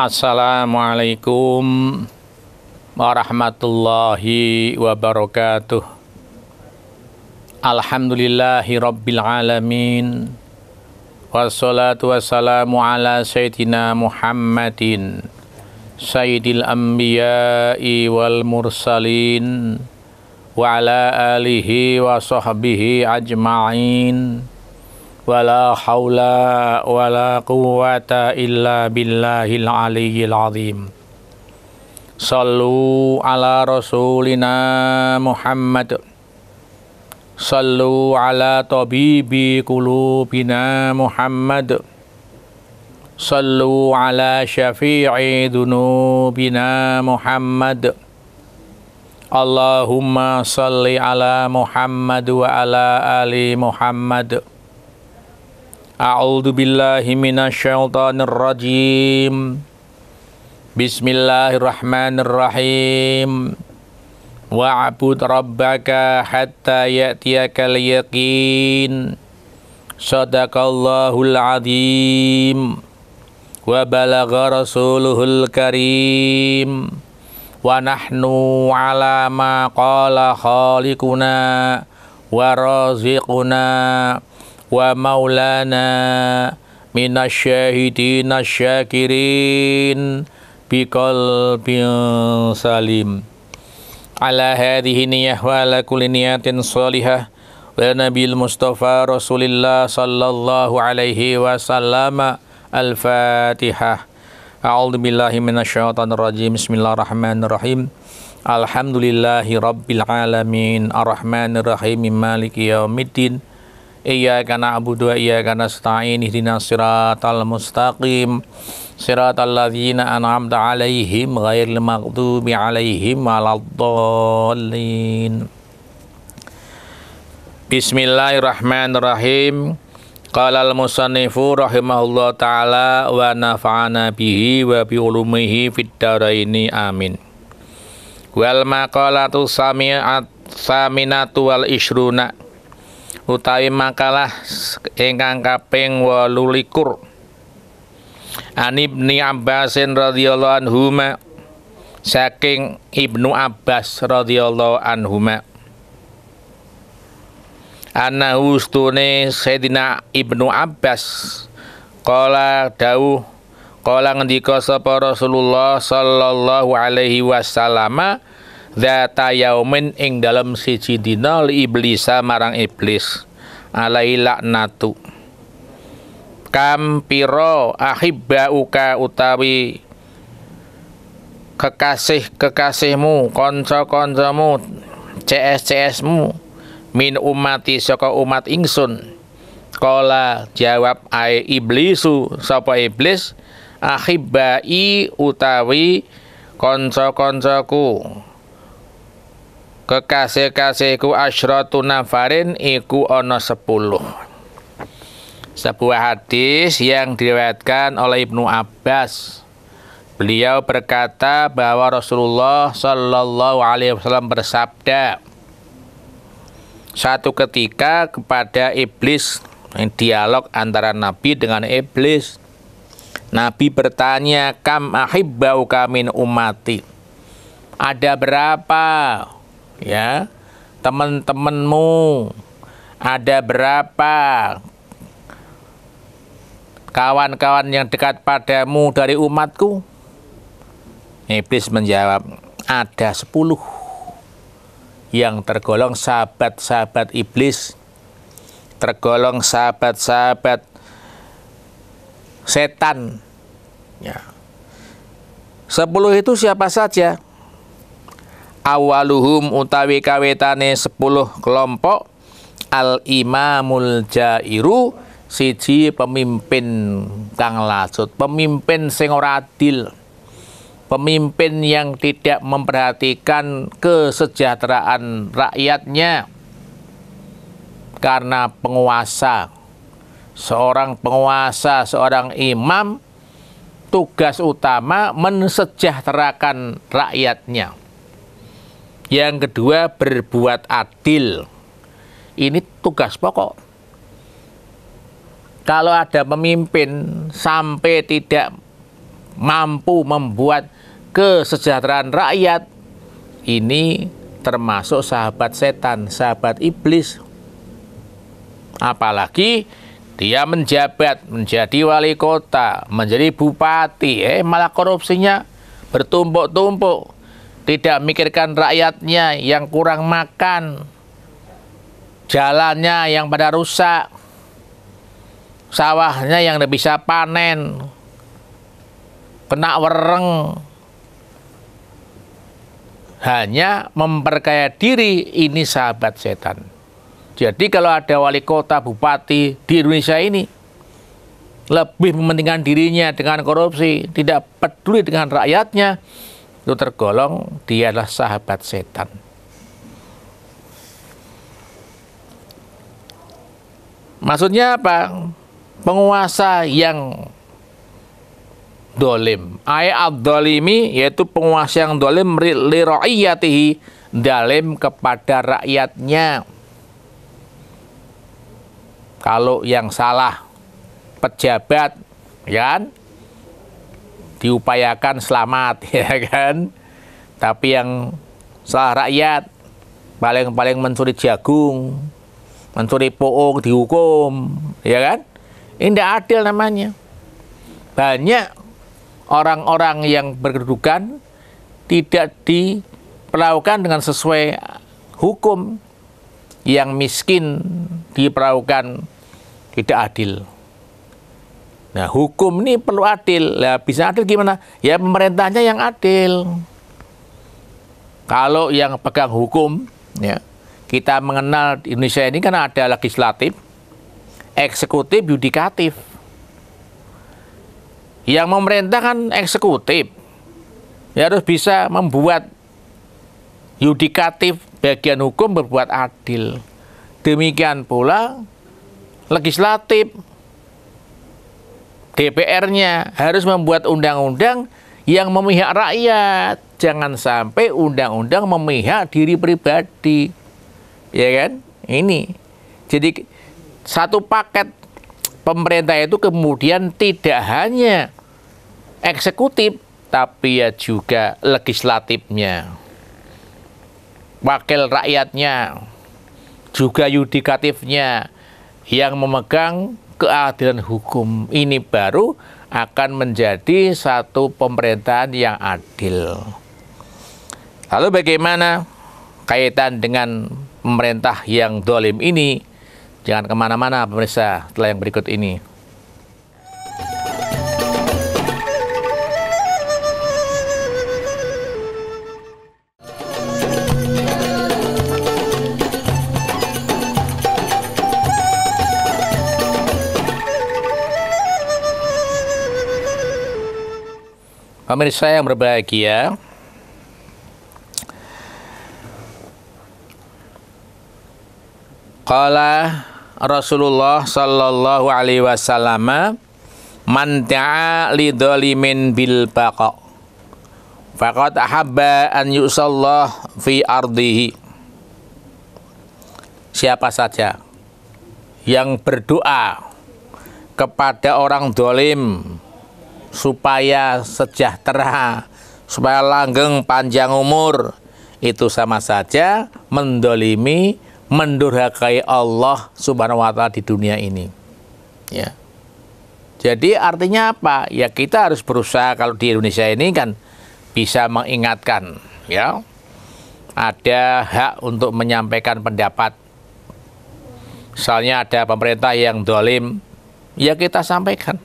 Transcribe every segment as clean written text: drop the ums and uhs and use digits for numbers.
Assalamualaikum warahmatullahi wabarakatuh. Alhamdulillahi rabbil alamin. Wassalatu wassalamu ala sayyidina Muhammadin sayyidil anbiya'i wal mursalin wa ala alihi wa sahbihi ajma'in. Wala haula wala quwwata illa billahil aliyyil azim. Sallu ala rasulina Muhammad. Sallu ala tabibi qulubina Muhammad. Sallu ala syafi'i dunubina Muhammad. Allahumma salli ala Muhammad wa ala ali Muhammad. A'udzu billahi minasyaitonir rajim. Bismillahirrahmanirrahim. Wa'bud rabbaka hatta ya'tiyakal yaqin. Shadaqallahul azim. Wa balagha rasuluhul karim. Wa nahnu ala ma qala khaliquna wa raziquna wa maulana minasyahidina syakirin biqalbin salim. Ala hadhihi niyah wa ala kulli niyatin salihah wa nabil mustafa rasulillah sallallahu alaihi wasallam. Al-Fatihah. A'udzu billahi minasyaitonir rajim. Bismillahirrahmanirrahim. Alhamdulillahi rabbil alamin. Arrahmanir rahim. Maliki yaumiddin. Iyyaka na'budu wa iyyaka nasta'in. Ihdinas siratal mustaqim. Siratal ladzina an'amta 'alaihim ghairil maghdubi 'alaihim waladdallin. Bismillahirrahmanirrahim. Qala al-musannifu rahimahullah ta'ala wa nafa'ana bihi wa bi ulumihi fid dharaini amin. Wal maqalatu saminatu wal ishruna. Utawi makalah ingkang kaping 28 An Ibni Abbasin radhiyallahu anhuma, saking Ibnu Abbas radhiyallahu anhuma, annahu stune Sayyidina Ibnu Abbas qala dawuh, qala ngendika sapa Rasulullah sallallahu alaihi wasallam, dzata yaumin ing dalem siji dina li iblisa marang iblis, alai laknatu. Kam piro ahibbauka utawi kekasih-kekasihmu, kanca-kancamu, CS-CSmu, min umati saka umat ingsun. Kala jawab ai iblisu, sapa iblis, ahibbai utawi kanca-kancaku, kekasih-kasihku asyratu nafarin iku ana 10. Sebuah hadis yang diriwayatkan oleh Ibnu Abbas. Beliau berkata bahwa Rasulullah sallallahu alaihi wasallam bersabda satu ketika kepada iblis, dialog antara Nabi dengan iblis. Nabi bertanya, kam ahibbauka min ummati, ada berapa ya teman-temanmu, ada berapa kawan-kawan yang dekat padamu dari umatku? Iblis menjawab, ada 10 yang tergolong sahabat-sahabat iblis, tergolong sahabat-sahabat setan ya. 10 itu siapa saja? Awaluhum utawi kawetane 10 kelompok, al-imamul jairu, siji pemimpin kang lasut, pemimpin sing ora adil, pemimpin yang tidak memperhatikan kesejahteraan rakyatnya karena penguasa. Seorang penguasa, seorang imam, tugas utama mensejahterakan rakyatnya. Yang kedua, berbuat adil. Ini tugas pokok. Kalau ada pemimpin sampai tidak mampu membuat kesejahteraan rakyat, ini termasuk sahabat setan, sahabat iblis. Apalagi dia menjabat, menjadi wali kota, menjadi bupati, malah korupsinya bertumpuk-tumpuk, tidak memikirkan rakyatnya yang kurang makan, jalannya yang pada rusak, sawahnya yang tidak bisa panen, kena wereng, hanya memperkaya diri. Ini sahabat setan. Jadi kalau ada wali kota, bupati di Indonesia ini lebih mementingkan dirinya dengan korupsi, tidak peduli dengan rakyatnya, itu tergolong dia adalah sahabat setan. Maksudnya apa? Penguasa yang dolim. Ad-dolimi, yaitu penguasa yang dolim li ra'iyatihi, dolim kepada rakyatnya. Kalau yang salah pejabat, ya kan, diupayakan selamat, ya kan. Tapi yang salah rakyat, paling mencuri jagung, mencuri poong, dihukum, ya kan. Ini tidak adil namanya. Banyak orang-orang yang berkedudukan tidak diperlakukan dengan sesuai hukum. Yang miskin diperlakukan tidak adil. Nah, hukum ini perlu adil. Nah, bisa adil gimana? Ya pemerintahnya yang adil. Kalau yang pegang hukum, ya, kita mengenal di Indonesia ini kan ada legislatif, eksekutif, yudikatif. Yang memerintah kan eksekutif, ya harus bisa membuat yudikatif, bagian hukum berbuat adil. Demikian pula legislatif, DPR-nya harus membuat undang-undang yang memihak rakyat. Jangan sampai undang-undang memihak diri pribadi. Ya kan? Ini. Jadi satu paket pemerintah itu kemudian tidak hanya eksekutif, tapi ya juga legislatifnya, wakil rakyatnya, juga yudikatifnya yang memegang keadilan hukum. Ini baru akan menjadi satu pemerintahan yang adil. Lalu bagaimana kaitan dengan pemerintah yang dolim ini? Jangan kemana-mana pemirsa setelah yang berikut ini. Pemirsa yang berbahagia, qala Rasulullah sallallahu alaihi wasallam, man ta'a li dhalimin bil baqa faqad ahabba an yusallah fi ardihi. Siapa saja yang berdoa kepada orang dolim supaya sejahtera, supaya langgeng panjang umur, itu sama saja mendolimi, mendurhakai Allah Subhanahu wa ta'ala di dunia ini. Ya. Jadi artinya apa? Ya kita harus berusaha, kalau di Indonesia ini kan bisa mengingatkan, ya. Ada hak untuk menyampaikan pendapat. Misalnya ada pemerintah yang dolim, ya kita sampaikan.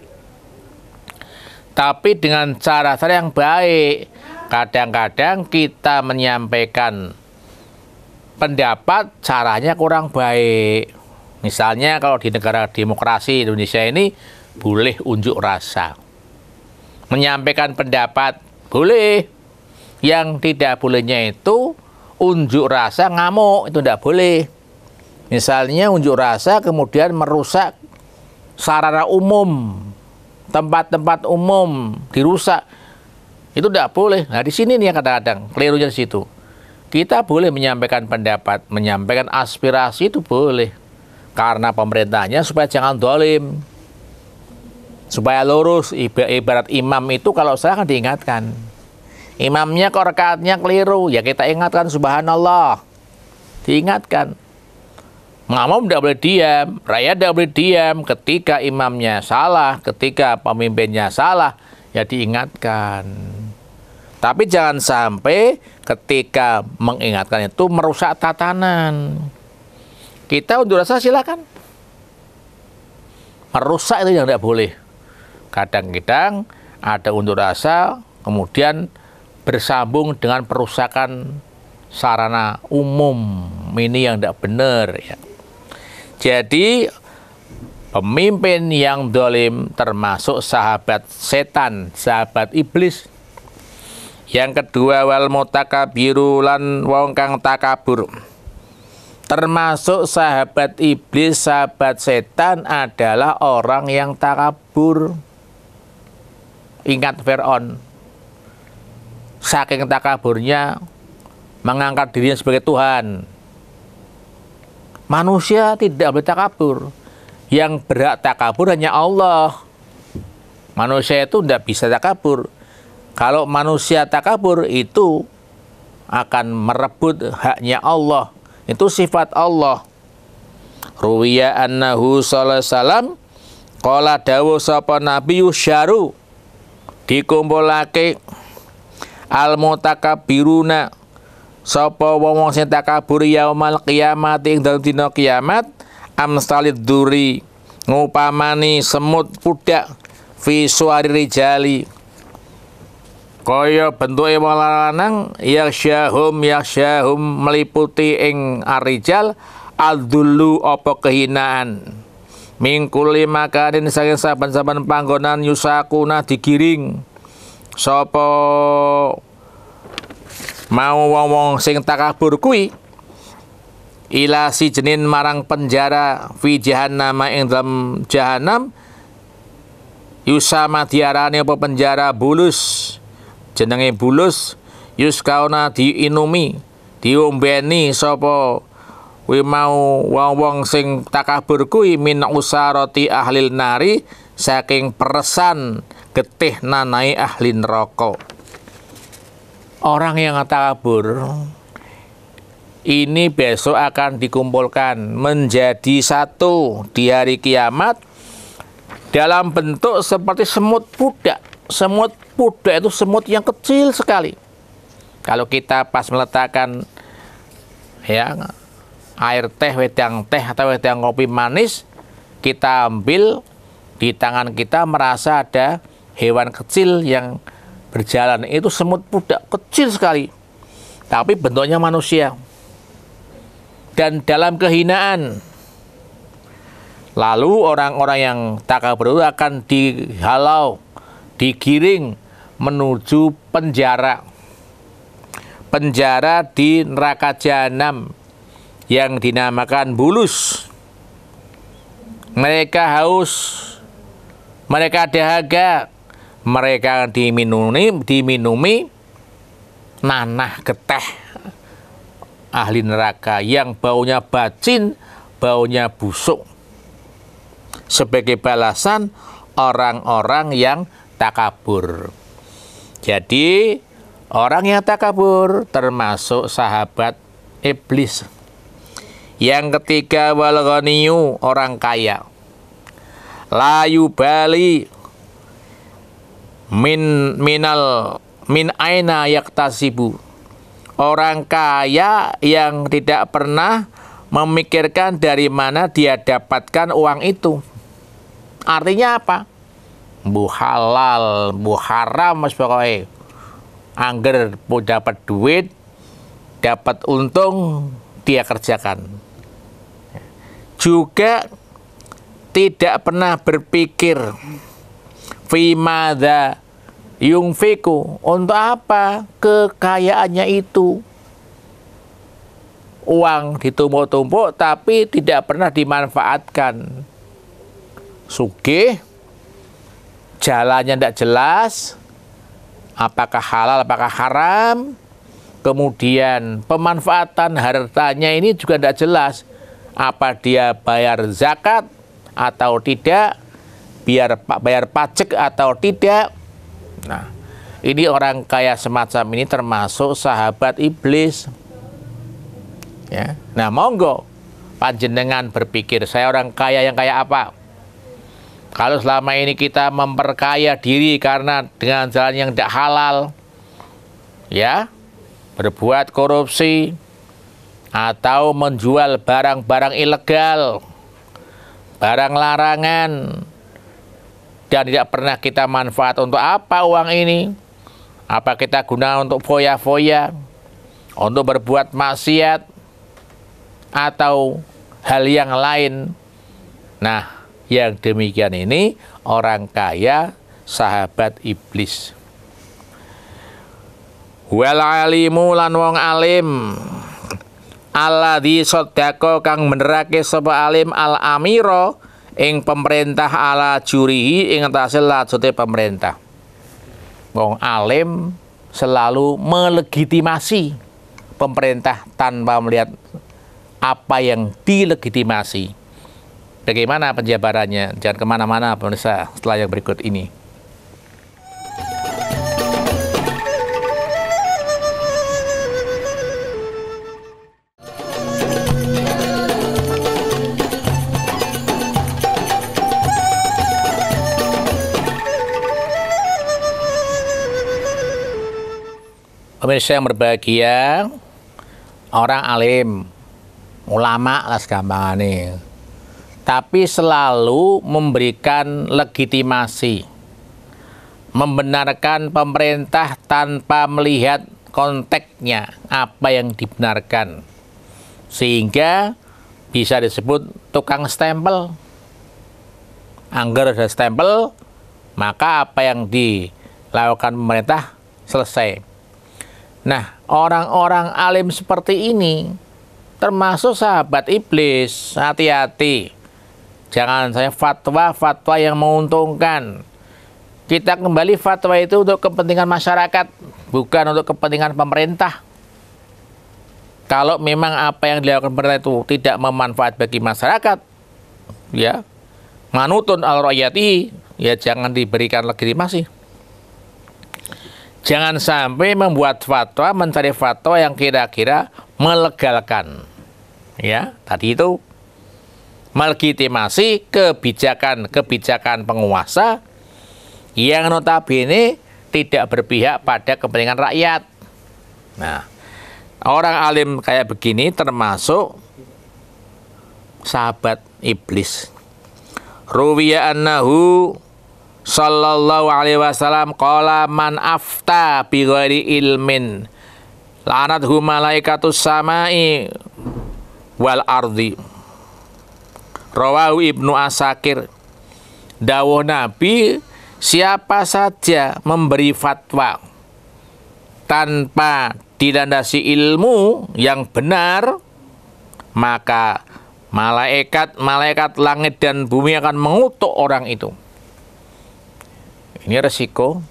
Tapi dengan cara-cara yang baik. Kadang-kadang kita menyampaikan pendapat caranya kurang baik. Misalnya kalau di negara demokrasi Indonesia ini boleh unjuk rasa, menyampaikan pendapat boleh. Yang tidak bolehnya itu unjuk rasa ngamuk, itu tidak boleh. Misalnya unjuk rasa kemudian merusak sarana umum, tempat-tempat umum dirusak, itu tidak boleh. Nah di sini nih kadang-kadang kelirunya di situ. Kita boleh menyampaikan pendapat, menyampaikan aspirasi itu boleh, karena pemerintahnya supaya jangan dolim. Supaya lurus, ibarat imam itu kalau salah kan diingatkan. Imamnya kok rakaatnya keliru, ya kita ingatkan subhanallah. Diingatkan. Makmum tidak boleh diam, rakyat tidak boleh diam. Ketika imamnya salah, ketika pemimpinnya salah, ya diingatkan. Tapi jangan sampai ketika mengingatkan itu merusak tatanan. Kita unjuk rasa silakan. Merusak itu yang tidak boleh. Kadang-kadang ada unjuk rasa, kemudian bersambung dengan perusakan sarana umum. Ini yang tidak benar. Ya. Jadi pemimpin yang dolim termasuk sahabat setan, sahabat iblis. Yang kedua, wal mutakabiru lan wong kang takabur. Termasuk sahabat iblis, sahabat setan adalah orang yang takabur. Ingat Fir'aun, saking takaburnya mengangkat dirinya sebagai Tuhan. Manusia tidak boleh takabur. Yang berhak takabur hanya Allah. Manusia itu tidak bisa takabur. Kalau manusia takabur itu akan merebut haknya Allah. Itu sifat Allah. Ruwiya annahu sallallahu alaihi wasallam qala dawu sapa nabi yusyaru dikumpulake al mutakabiruna sapa wong sing takabur yaumal kiamat ing dalem dina kiamat amsalid duri ngupamani semut pudak fi suari rijali kaya bentuke wong lanang yasyahum meliputi ing arijal adzullu apa kehinaan mingkuli makanin saking saben-saben panggonan yusakuna digiring sapa mau wong-wong sing takabur kuwi ila si jenin marang penjara fi jahannam ing dalam jahanam yusama diarani apa penjara bulus jenenge bulus yuskauna diinumi diombeni sapa kuwi mau wong-wong sing takabur kuwi min usarati ahlil nari saking peresan getih nanai ahli neraka. Orang yang takabur ini besok akan dikumpulkan menjadi satu di hari kiamat dalam bentuk seperti semut pudak. Semut pudak itu semut yang kecil sekali. Kalau kita pas meletakkan ya air teh, wedang teh atau wedang kopi manis, kita ambil di tangan kita merasa ada hewan kecil yang berjalan, itu semut pudak kecil sekali, tapi bentuknya manusia dan dalam kehinaan. Lalu orang-orang yang takabur akan dihalau, digiring menuju penjara di neraka jahanam yang dinamakan bulus. Mereka haus, mereka dahaga, mereka diminumi nanah geteh ahli neraka yang baunya bacin, baunya busuk. Sebagai balasan orang-orang yang takabur. Jadi orang yang takabur termasuk sahabat iblis. Yang ketiga wal ghaniyu, orang kaya. La yubali min aina yaktasibu. Orang kaya yang tidak pernah memikirkan dari mana dia dapatkan uang itu. Artinya apa? Bu halal, bu haram mas pokoknya. Angger dapat duit, dapat untung, dia kerjakan. Juga tidak pernah berpikir fimadha yungfiku, untuk apa kekayaannya itu. Uang ditumpuk-tumpuk tapi tidak pernah dimanfaatkan. Sugih, jalannya tidak jelas, apakah halal, apakah haram. Kemudian pemanfaatan hartanya ini juga tidak jelas, apa dia bayar zakat atau tidak, biar bayar pajak atau tidak. Nah, ini orang kaya semacam ini termasuk sahabat iblis. Ya. Nah, monggo panjenengan berpikir, saya orang kaya yang kaya apa? Kalau selama ini kita memperkaya diri karena dengan jalan yang tidak halal, ya, berbuat korupsi, atau menjual barang-barang ilegal, barang larangan, dan tidak pernah kita manfaat untuk apa uang ini? Apa kita guna untuk foya-foya, untuk berbuat maksiat, atau hal yang lain? Nah, yang demikian ini orang kaya sahabat iblis. Wal alimu lan wong alim alladzi saddaqa kang benerake sapa alim al amiro ing pemerintah ala jurihi ing atase lajute pemerintah. Wong alim selalu melegitimasi pemerintah tanpa melihat apa yang dilegitimasi. Bagaimana penjabarannya? Jangan kemana-mana pemirsa setelah yang berikut ini. Pemirsa yang berbahagia, orang alim, ulama lah segampangane, tapi selalu memberikan legitimasi, membenarkan pemerintah tanpa melihat konteksnya apa yang dibenarkan, sehingga bisa disebut tukang stempel. Angger ada stempel, maka apa yang dilakukan pemerintah selesai. Nah, orang-orang alim seperti ini termasuk sahabat iblis. Hati-hati, jangan saya fatwa-fatwa yang menguntungkan. Kita kembali fatwa itu untuk kepentingan masyarakat, bukan untuk kepentingan pemerintah. Kalau memang apa yang dilakukan pemerintah itu tidak memanfaat bagi masyarakat, ya manutun al-rakyati, ya jangan diberikan legitimasi. Jangan sampai membuat fatwa, mencari fatwa yang kira-kira melegalkan. Ya, tadi itu melegitimasi kebijakan penguasa yang notabene tidak berpihak pada kepentingan rakyat. Nah, orang alim kayak begini termasuk sahabat iblis. Ruwiya annahu sallallahu alaihi wasallam qala man afta bi ghairi ilmin lanathu malaikatus samai wal ardi. Rawahu Ibnu Asakir. Dawuh Nabi, siapa saja memberi fatwa tanpa dilandasi ilmu yang benar, maka malaikat langit dan bumi akan mengutuk orang itu. Ini resiko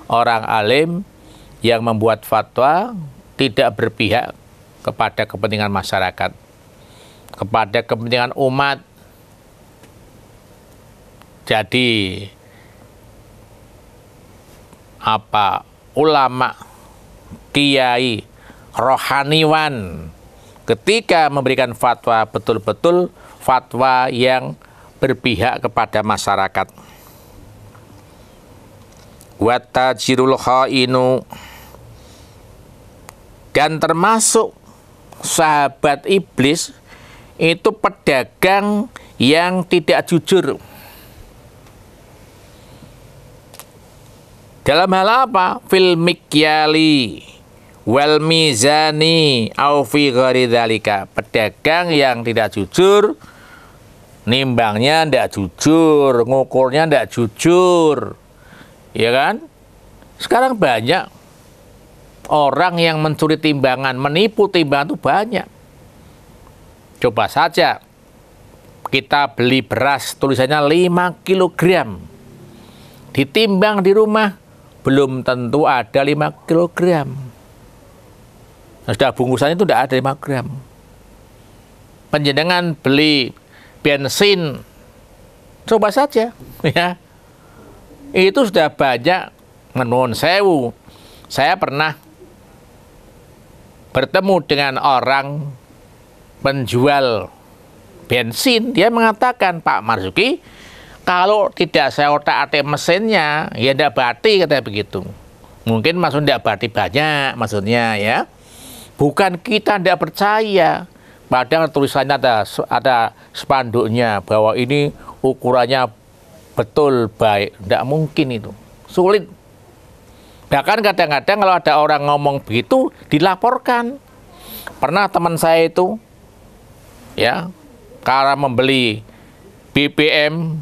orang alim yang membuat fatwa tidak berpihak kepada kepentingan masyarakat, kepada kepentingan umat. Jadi ulama, kiai, rohaniwan ketika memberikan fatwa betul-betul fatwa yang berpihak kepada masyarakat. Watajirul khainu, dan termasuk sahabat iblis itu pedagang yang tidak jujur. Dalam hal apa? Fil mikyali wal mizani au fi ghairi dzalika. Pedagang yang tidak jujur, nimbangnya tidak jujur, ngukurnya tidak jujur. Ya kan? Sekarang banyak orang yang mencuri timbangan, menipu timbangan itu banyak. Coba saja kita beli beras tulisannya 5 kilogram, ditimbang di rumah belum tentu ada 5 kilogram. Nah, sudah bungkusannya itu tidak ada 5 gram. Panjenengan beli bensin Coba saja, ya. Itu sudah banyak. Nuwun sewu. Saya pernah bertemu dengan orang penjual bensin. Dia mengatakan, Pak Marzuki, kalau tidak saya otak-atik mesinnya, ya tidak bati, katanya begitu. Mungkin maksud tidak bati banyak, maksudnya ya. Bukan kita tidak percaya. Padahal tulisannya ada spanduknya bahwa ini ukurannya betul baik. Tidak mungkin itu. Sulit. Bahkan kadang-kadang kalau ada orang ngomong begitu, dilaporkan. Pernah teman saya itu, ya, karena membeli BBM,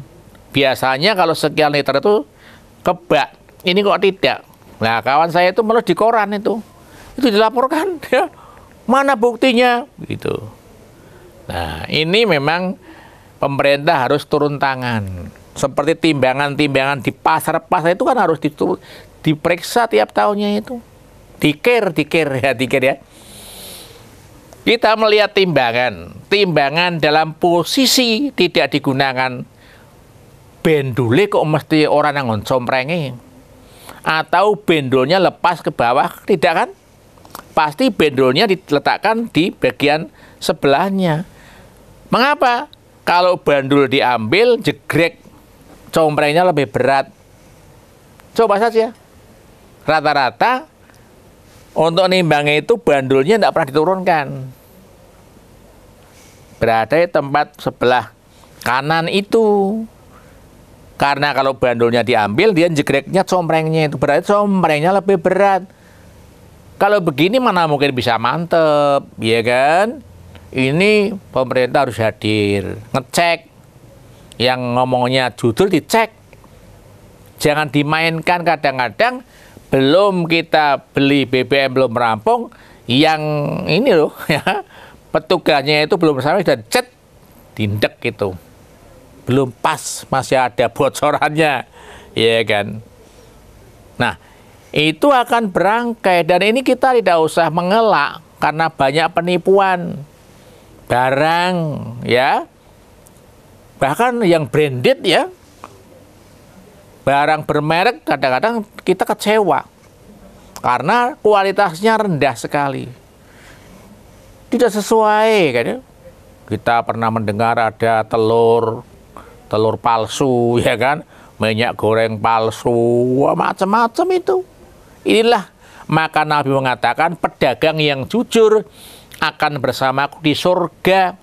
biasanya kalau sekian liter itu kebak. Ini kok tidak. Nah, kawan saya itu malah di koran itu dilaporkan. Ya. Mana buktinya? Gitu. Nah, ini memang pemerintah harus turun tangan. Seperti timbangan-timbangan di pasar-pasar itu kan harus diperiksa tiap tahunnya itu. Dikir ya. Kita melihat timbangan dalam posisi tidak digunakan. Bendule kok mesti orang yang ngomprenge. Atau bendolnya lepas ke bawah, tidak kan? Pasti bendolnya diletakkan di bagian sebelahnya. Mengapa? Kalau bandul diambil, jegrek, comprengnya lebih berat. Coba saja. Rata-rata untuk nimbangnya itu bandulnya tidak pernah diturunkan. Berada di tempat sebelah kanan itu. Karena kalau bandulnya diambil, dia jegreknya comprengnya itu. Berarti comprengnya lebih berat. Kalau begini mana mungkin bisa mantep, ya kan? Ini pemerintah harus hadir, ngecek. Yang ngomongnya jujur dicek. Jangan dimainkan kadang-kadang belum kita beli BBM belum rampung, yang ini loh ya, petugasnya itu belum sampai sudah cet, dindek gitu. Belum pas, masih ada bocorannya, ya kan. Nah, itu akan berangkai dan ini kita tidak usah mengelak karena banyak penipuan barang ya. Bahkan yang branded ya. Barang bermerek kadang-kadang kita kecewa karena kualitasnya rendah sekali. Tidak sesuai kan. Kita pernah mendengar ada telur palsu ya kan, minyak goreng palsu, macam-macam itu. Inilah maka Nabi mengatakan pedagang yang jujur akan bersamaku di surga.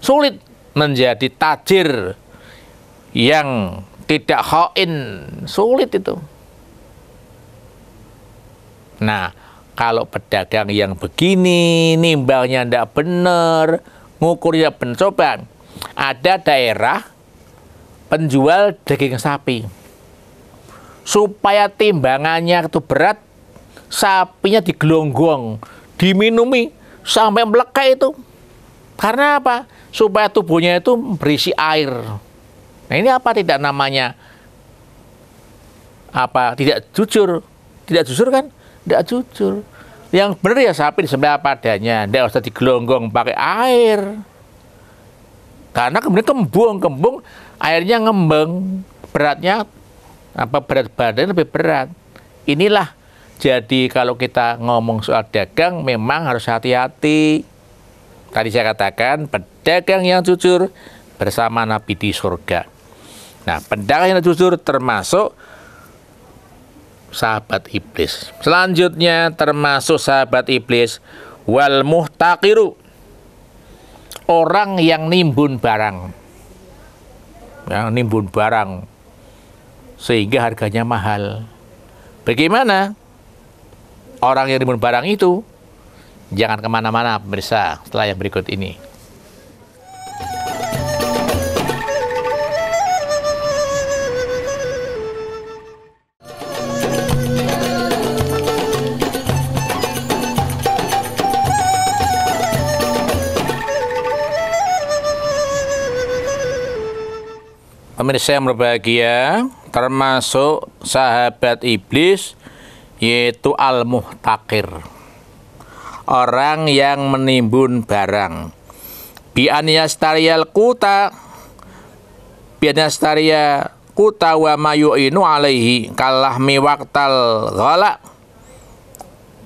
Sulit menjadi tajir yang tidak khain, sulit itu. Nah, kalau pedagang yang begini, nimbangnya tidak benar, ngukurnya benar, coba. Ada daerah penjual daging sapi. Supaya timbangannya itu berat, sapinya digelonggong, diminumi, sampai melekat itu. Karena apa? Supaya tubuhnya itu berisi air. Nah ini apa tidak namanya? Apa tidak jujur? Tidak jujur kan? Tidak jujur. Yang benar ya sapi disembelih apa adanya, tidak usah digelonggong pakai air. Karena kemudian kembung, airnya ngembang, beratnya apa berat badan lebih berat. Inilah jadi kalau kita ngomong soal dagang memang harus hati-hati. Tadi saya katakan pedagang yang jujur bersama Nabi di surga. Nah, pedagang yang jujur termasuk sahabat iblis. Selanjutnya termasuk sahabat iblis wal muhtaqiru, orang yang nimbun barang. Yang nimbun barang sehingga harganya mahal. Bagaimana orang yang nimbun barang itu? Jangan kemana-mana pemirsa setelah yang berikut ini. Pemirsa yang berbahagia, termasuk sahabat iblis yaitu al-muhtaqir, orang yang menimbun barang. Bi an yastariyal quta, bianastaria kutawa mayu'inu alaihi kalahmi waqtal ghala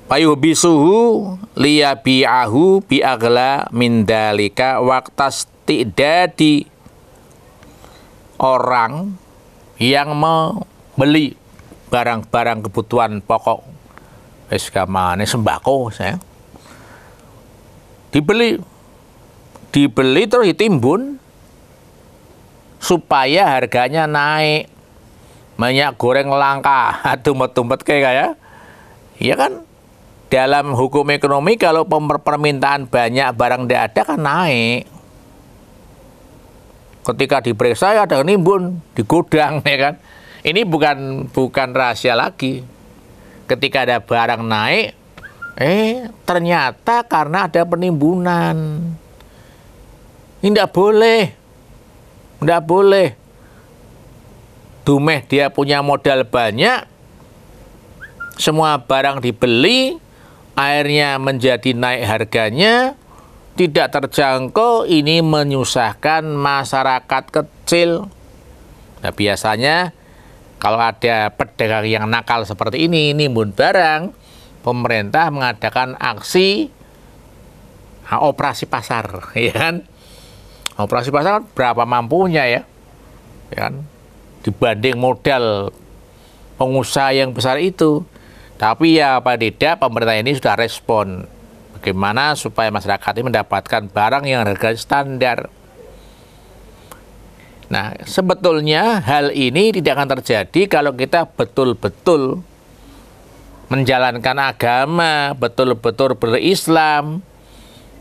payubisuhu liyabi'ahu bi'agla min dalika waqtas tidadi. Orang yang membeli barang-barang kebutuhan pokok wis gamane sembako saya dibeli terus ditimbun supaya harganya naik. Minyak goreng langka, tumpet-tumpet kayak ya kan. Dalam hukum ekonomi kalau permintaan banyak barang tidak ada kan naik. Ketika diperiksa ya ada nimbun di gudang ya kan. Ini bukan rahasia lagi. Ketika ada barang naik, ternyata karena ada penimbunan. Ini tidak boleh. Dumeh dia punya modal banyak, semua barang dibeli, akhirnya menjadi naik harganya, tidak terjangkau, ini menyusahkan masyarakat kecil. Nah, biasanya kalau ada pedagang yang nakal seperti ini nimbun barang, pemerintah mengadakan aksi operasi pasar, ya kan? Operasi pasar berapa mampunya ya kan? Dibanding modal pengusaha yang besar itu. Tapi ya apa tidak, pemerintah ini sudah respon. Bagaimana supaya masyarakat ini mendapatkan barang yang harga standar. Nah, sebetulnya hal ini tidak akan terjadi kalau kita betul-betul menjalankan agama, betul-betul berislam.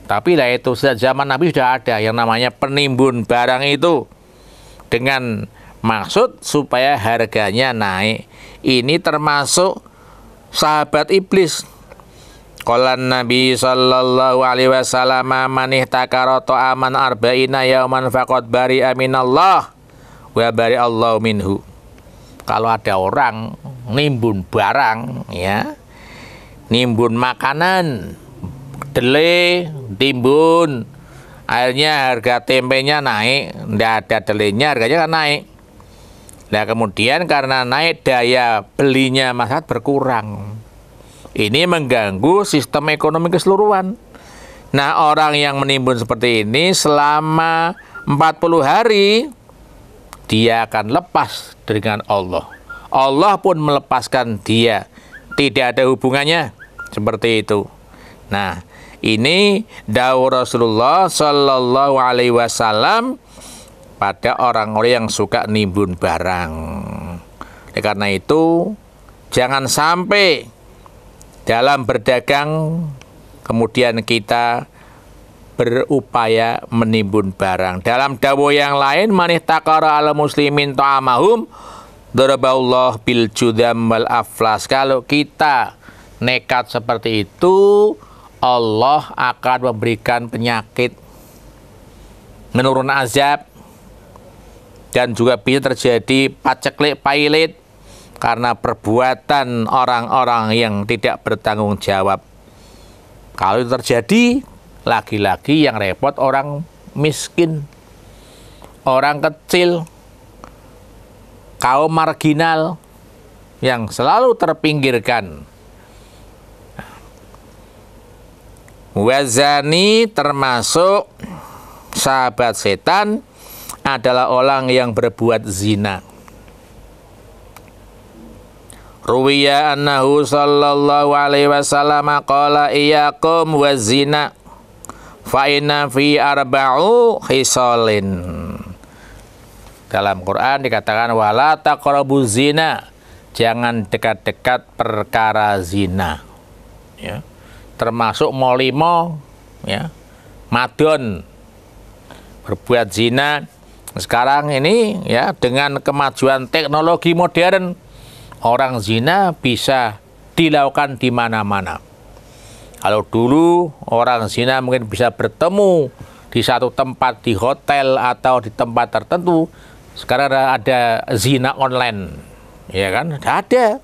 Tapi lah itu, sejak zaman Nabi sudah ada yang namanya penimbun barang itu. Dengan maksud supaya harganya naik. Ini termasuk sahabat iblis. Qala Nabi sallallahu alaihi wasallam man ihtakara ta'aman arba'ina yauman faqad bari'a minallah wa bari'allahu minhu. Kalau ada orang nimbun barang ya, nimbun makanan, dele, timbun, akhirnya harga tempenya naik, tidak ada delenya harganya kan naik. Nah kemudian karena naik daya belinya masyarakat berkurang. Ini mengganggu sistem ekonomi keseluruhan. Nah, orang yang menimbun seperti ini selama 40 hari, dia akan lepas dengan Allah. Allah pun melepaskan dia. Tidak ada hubungannya. Seperti itu. Nah, ini dawuh Rasulullah Sallallahu Alaihi Wasallam pada orang-orang yang suka nimbun barang. Karena itu, jangan sampai dalam berdagang kemudian kita berupaya menimbun barang. Dalam dawuh yang lain, manihtakara ala muslimin ta'amahum daraballahu bil judam wal aflas. Kalau kita nekat seperti itu, Allah akan memberikan penyakit, menurun azab, dan juga bisa terjadi paceklik pailit karena perbuatan orang-orang yang tidak bertanggung jawab. Kalau itu terjadi, lagi-lagi yang repot orang miskin, orang kecil, kaum marginal yang selalu terpinggirkan. Wazani termasuk sahabat setan adalah orang yang berbuat zina. Ruwiya annahu sallallahu alaihi wasallam qala iyyakum wazina fa inna fi arba'u khisalin. Dalam Quran dikatakan wala taqrabuz zina, jangan dekat-dekat perkara zina. Ya. Termasuk molimo, ya, madon, berbuat zina. Sekarang ini ya dengan kemajuan teknologi modern, orang zina bisa dilakukan di mana-mana. Kalau dulu orang zina mungkin bisa bertemu di satu tempat, di hotel atau di tempat tertentu, sekarang ada zina online, ya kan? Ada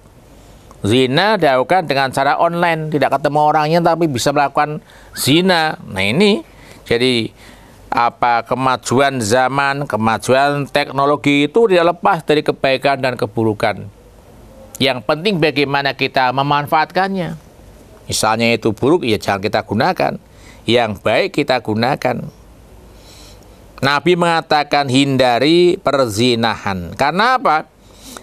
zina dilakukan dengan cara online, tidak ketemu orangnya tapi bisa melakukan zina. Nah ini jadi kemajuan zaman, kemajuan teknologi itu tidak lepas dari kebaikan dan keburukan. Yang penting bagaimana kita memanfaatkannya. Misalnya itu buruk, ya jangan kita gunakan. Yang baik kita gunakan. Nabi mengatakan hindari perzinahan. Karena apa?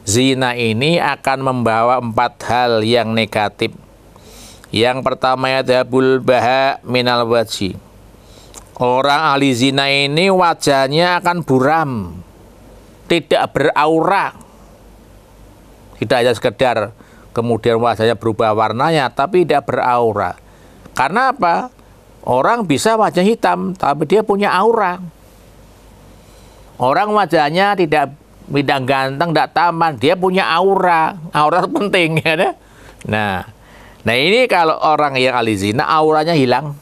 Zina ini akan membawa 4 hal yang negatif. Yang pertama yadhabul baha minal wajhi. Orang ahli zina ini wajahnya akan buram, tidak beraura. Tidak hanya sekedar kemudian wajahnya berubah warnanya, tapi tidak beraura. Karena apa? Orang bisa wajah hitam, tapi dia punya aura. Orang wajahnya tidak ganteng, tidak tampan, dia punya aura. Aura penting, ya. Nah ini kalau orang yang ahli zina, auranya hilang.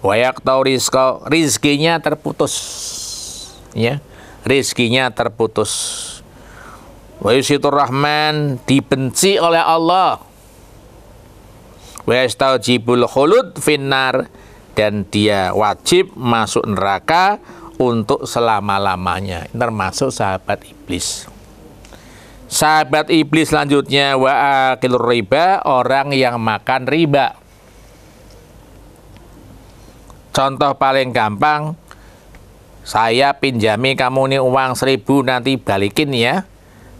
Wayaktau rizqa, rizkinya terputus, ya, rizkinya terputus. Wayusitur rahman, dibenci oleh Allah. Wayastaujibul khulud finnar, dan dia wajib masuk neraka untuk selama-lamanya. Termasuk sahabat iblis. Sahabat iblis selanjutnya wa akilur riba, orang yang makan riba. Contoh paling gampang, saya pinjami kamu nih uang 1.000, nanti balikin ya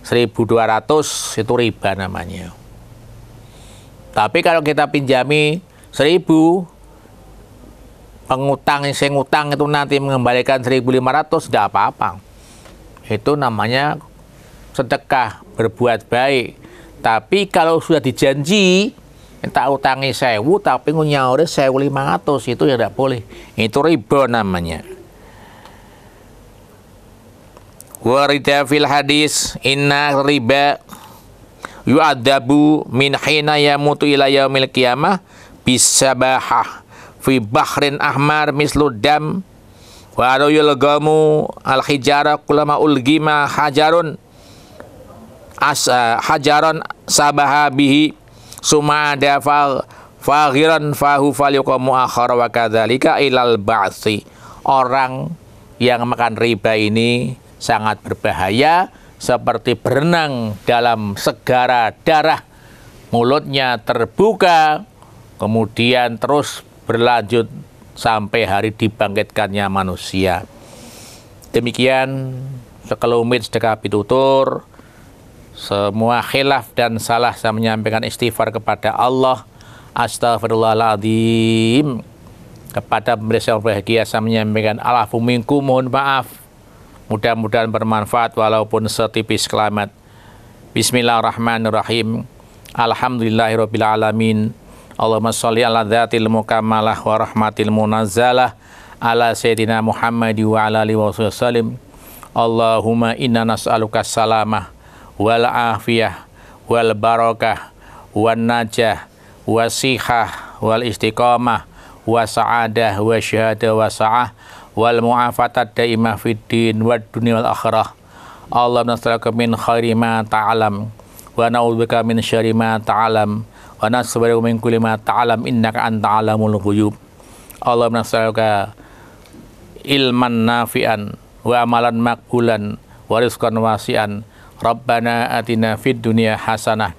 1.200, itu riba namanya. Tapi kalau kita pinjami 1.000, pengutang yang ngutang itu nanti mengembalikan 1.500, tidak apa-apa. Itu namanya sedekah, berbuat baik. Tapi kalau sudah dijanji tak utangi 1.000 tapi nyaure 1.500, itu ya tidak boleh. Itu riba namanya. Warida fil hadis inna riba yu'adabu min hina yamutu ila yaumil qiyamah bisabahah fi bahrin ahmar mislu dam wa yulgamu al hijara kulama ulgima hajarun hajaron sabaha bihi summa ada faghiran fahu falyuqamu akhar wa kadzalika ilal ba'si. Orang yang makan riba ini sangat berbahaya, seperti berenang dalam segara darah. Mulutnya terbuka, kemudian terus berlanjut sampai hari dibangkitkannya manusia. Demikian sekelumit sedekah pitutur. Semua khilaf dan salah saya menyampaikan istighfar kepada Allah. Astaghfirullahaladzim. Kepada pemirsa yang berbahagia saya menyampaikan alafu minkum, mohon maaf. Mudah-mudahan bermanfaat walaupun setipis kalimat. Bismillahirrahmanirrahim. Alhamdulillahirabbil alamin. Allahumma sholli ala dzatil mukammalah wa rahmatil munazzalah ala sayyidina Muhammad wa ala alihi wasallam. Allahumma inna nas'aluka salamah wal afiyah wal barakah wan najah wasihah wal istiqamah wa sa'adah wa syahadah wa sa'ah wal mu'afatat daimah fid din wad dunya wal akhirah. Allahumma nas'aluka min khairi ma ta'lam wa na'udzubika min syarri ma ta'lam wa nas'aluka min kulli ma ta'lam innaka anta alamul ghuyub. Allahumma nas'aluka ilman nafi'an wa amalan makbulan wa rizqan wasi'an. Rabbana atina fid dunya hasanah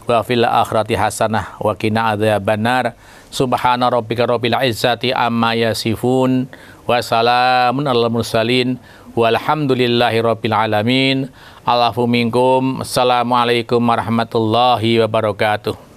wa fil akhirati hasanah wa qina adzabannar. Subhana rabbika rabbil izzati amma yasifun wa salamun alal mursalin walhamdulillahi rabbil alamin. Alafu minkum. Assalamualaikum warahmatullahi wabarakatuh.